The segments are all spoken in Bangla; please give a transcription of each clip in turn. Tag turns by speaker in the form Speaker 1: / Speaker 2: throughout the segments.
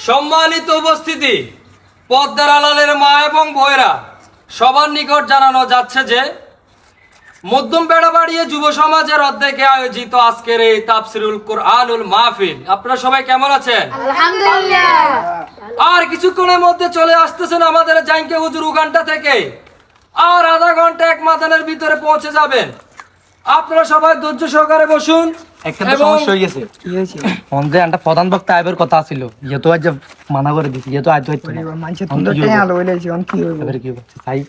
Speaker 1: সম্মানিত উপস্থিতি, পদ্মার আড়ালের মা এবং বোনেরা, সবার নিকট জানানো যাচ্ছে যে মধ্যম বেড়াবাড়িয়া যুব সমাজের অধ্যক্ষে আয়োজিত আজকের এই তাফসিরুল কুরআনুল মাহফিল, আপনারা সবাই কেমন আছেন?
Speaker 2: আলহামদুলিল্লাহ।
Speaker 1: আর কিছুক্ষণের মধ্যে চলে আসতেছেন আমাদের জাইনকে হুজুর উগান্ডা থেকে, আর আধা ঘন্টা এক মাদানের ভিতরে পৌঁছে যাবেন। আপনারা সবাই ধৈর্য সহকারে বসুন।
Speaker 3: একটা তো সমস্যা হয়ে গেছে। কি হয়েছে? অন্ধে একটা প্রধান বক্তা আইবার কথা ছিল, ইয়ে তো আজ মানা করে দিছি, ইয়ে তো আজ হইতো না।
Speaker 4: মানুষের তুন্দরটাই আলো হইলেছি, অন কি হইব?
Speaker 3: এবারে কি হচ্ছে তাই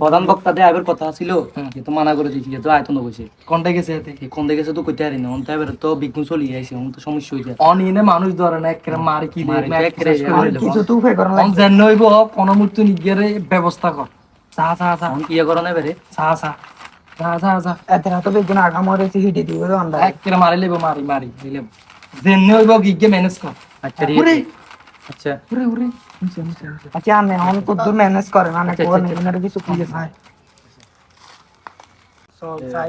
Speaker 3: প্রধান বক্তা দে আইবার কথা ছিল, ইয়ে তো মানা করে দিছি, ইয়ে তো আইতো না কইছে। কোনটা গেছে এতে? কোনটা গেছে তো কইতে পারি না। অন এবারে তো বিঘ্ন চলি আইছে, অন তো সমস্যা হই যায়। অন ইনে মানুষ ধরে না, একরে মারে কি দে, একরে
Speaker 4: কিছু তো উপায় করা
Speaker 3: অন জান নইব কোন মূর্তি নিগেরে ব্যবস্থা কর। সা সা সা অন কি করে না এবারে? সা সা যা যা যা
Speaker 4: এত রাত বেগুন আগা মরেছে হিটে দিব তো আমরা
Speaker 3: একরে মারি লেব, মারি মারি দিলেব জেন নইব গিগে ম্যানেজ কর। আচ্ছা রে, আচ্ছা
Speaker 4: উরে উরে আচ্ছা আমি হন কদ্দুর ম্যানেজ করে না
Speaker 3: আচ্ছা,
Speaker 4: কোন
Speaker 3: আচ্ছা,
Speaker 4: এখানে কিছু খুঁজে পাই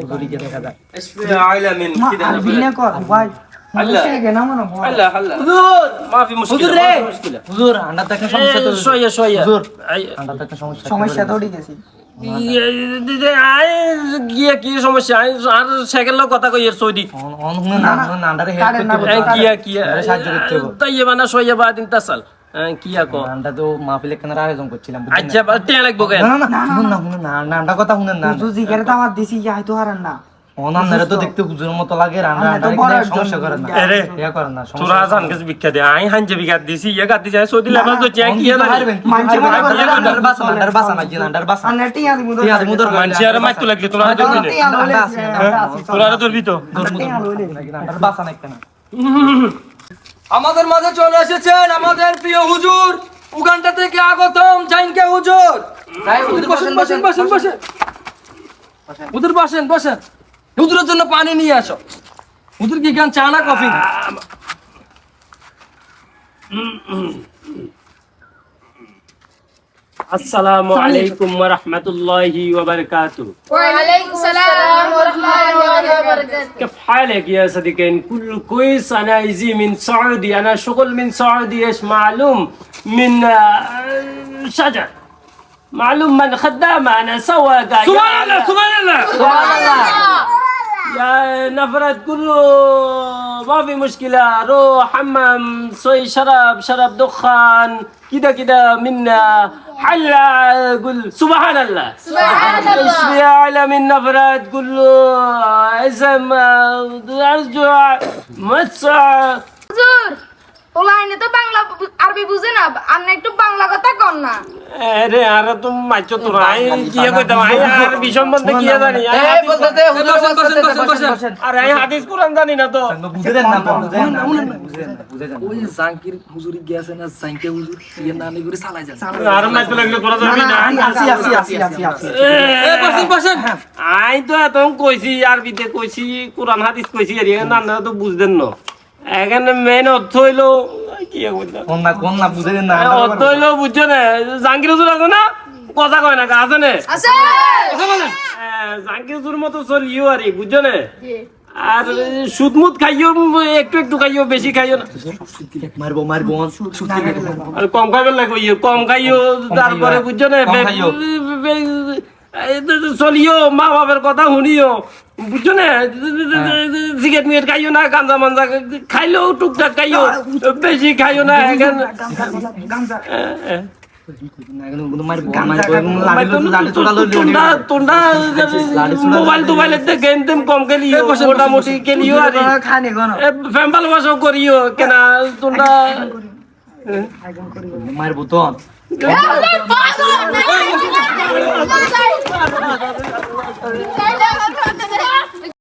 Speaker 3: হুজুরি কে দেখা যায়।
Speaker 4: দিনে কর ভাই
Speaker 1: আল্লাহ।
Speaker 4: না মনে হয়
Speaker 1: আল্লাহ আল্লাহ,
Speaker 3: হুজুর
Speaker 1: মাফি মুশকিল,
Speaker 3: হুজুর রে,
Speaker 1: মাফি মুশকিল।
Speaker 3: হুজুর আন্ডার দেখে সমস্যা তো
Speaker 1: সইয়া
Speaker 3: হুজুর আন্ডার দেখে সমস্যা
Speaker 4: সমস্যা তো উঠে গেছে
Speaker 1: গিয়া কি সমস্যা? আর সাইকেল কথা কই এর সইদি
Speaker 3: অন হুনে না না আন্ডারে হেল্প
Speaker 4: কারেন্ট না
Speaker 3: করতে হবে।
Speaker 1: কিয়া কিয়া
Speaker 3: আরে সাহায্য করতে হবে।
Speaker 1: তাই বানা সইয়া বা দিন তাসাল কিয়া কো।
Speaker 3: আন্ডা তো মাহফিলে কেন আয়োজন করছিলাম।
Speaker 1: আচ্ছা বা টিয়া লাগবো কেন?
Speaker 3: না না না শুনুন না শুনুন না না আন্ডা কথা শুনেন না।
Speaker 4: তুই জিগারে তো আমার দিছি যাই তো হারান না
Speaker 3: অনান্দারে তো দেখতে হুজুরের মতো লাগে, রান্না
Speaker 4: আমি তো
Speaker 3: আন্ডারে
Speaker 4: বড়
Speaker 3: কি
Speaker 4: একজন
Speaker 3: সমস্যা করে না।
Speaker 1: আরে,
Speaker 3: ইয়া করে না
Speaker 1: তোরা জান কাছে ভিক্ষা দে, আই হানজে ভিক্ষা দিছি ইয়া গাতি যায় সৌদি লেবাস তো চিয়া কিয়া না
Speaker 4: মানছে মনে করে
Speaker 3: আন্ডার বাসা আন্ডার বাসা না জিন আন্ডার বাসা
Speaker 4: আন্নাটি আজ মুদর
Speaker 3: টিয়া মুদর
Speaker 1: মানছি আর মাইতো লাগলে তোরা তো দিনে তোরা তো ধরবি তো।
Speaker 3: আন্ডার বাসা না কেন?
Speaker 1: আমাদের মাঝে চলে এসেছেন আমাদের প্রিয় হুজুর, উগান্ডা থেকে আগতম জাইনকে হুজুর। বসেন বসেন বসেন বসেন হুজুর, বসেন বসেন। হুজুরের জন্য পানি নিয়ে আসো। হুজুর কি গান, চা না কফি? আসসালামু আলাইকুম ওয়া রাহমাতুল্লাহি ওয়া বারাকাতুহু।
Speaker 2: ওয়ালাইকুম আসসালাম ওয়া রাহমাতুল্লাহি ওয়া বারাকাতুহু।
Speaker 1: كيف حالك يا صديقين؟ كل كويس. أنا إيزي من سعودي، أنا شغل من سعودي. إيش معلوم من شجر، معلوم من خدامة، أنا سواق. سبحان الله سبحان الله سبحان الله. يا نفرت كله ما في مشكلة، روح حمام، صي شرب دخان كده كده من حلا. قل سبحان الله
Speaker 2: سبحان الله.
Speaker 1: ايش في اعلى من نفرت كله اسم ارجع مسع.
Speaker 2: হুজুর, ওলাইনে তো বাংলা আরবি বুঝে না, আপনি একটু বাংলা কথা কন না।
Speaker 1: আরে আরে তুমি মাইছো তো নাই কি কইতাম? আই আর বিসম্বন্ধে কি জানি?
Speaker 3: এই বলতে হুজুর বসেন।
Speaker 1: আরে আই হাদিস কুরআন জানি না তো।
Speaker 3: বুঝেন না বুঝেন না বুঝেন।
Speaker 5: ওই জাঙ্কির হুজুরি গেছে না, জাঙ্কে হুজুর ইয়ে নানি করে চালাই যাচ্ছে।
Speaker 1: আর মাইতো লাগলে করা যাবে না।
Speaker 4: আসি
Speaker 1: এ বসেন বসেন। আই তো এত কইছি, আরবিতে কইছি, কোরআন হাদিস কইছি, আর না না তো বুঝদেন না। এখানে মেন অর্থ হইলো কি কইতাম?
Speaker 3: কোন না বুঝেন না।
Speaker 1: অর্থ হইলো বুঝছো না, জাঙ্গির হুজুর আছে না, কথা কয় না, আছে না?
Speaker 2: আছে।
Speaker 1: জাঙ্গির হুজুর মতো চলিও আর বুঝছো না। আর সুদমুদ খাইও, একটু একটু খাইও, বেশি খাইও না।
Speaker 3: মারবো মারবো
Speaker 1: আর কম খাইবে লাগবে, কম খাইও। তারপরে বুঝছো না,
Speaker 3: কম খাইও।
Speaker 1: চলিও, মা বাবার কথা শুনিও, বুঝছো না। সিগারেট মিগারেট খাইও না, গাঞ্জা মাঞ্জা খাইলেও টুকটাক খাইও, বেশি খাইও না। মোবাইল টোবাইল গেম টেম কম খেলিও, মোটামুটি খেলিও। আর
Speaker 4: খানি কোন
Speaker 1: ফ্যাম ভালোবাসাও করিও কেনা তোমরা।
Speaker 3: মারবো তো
Speaker 2: হুজুর, পাগল।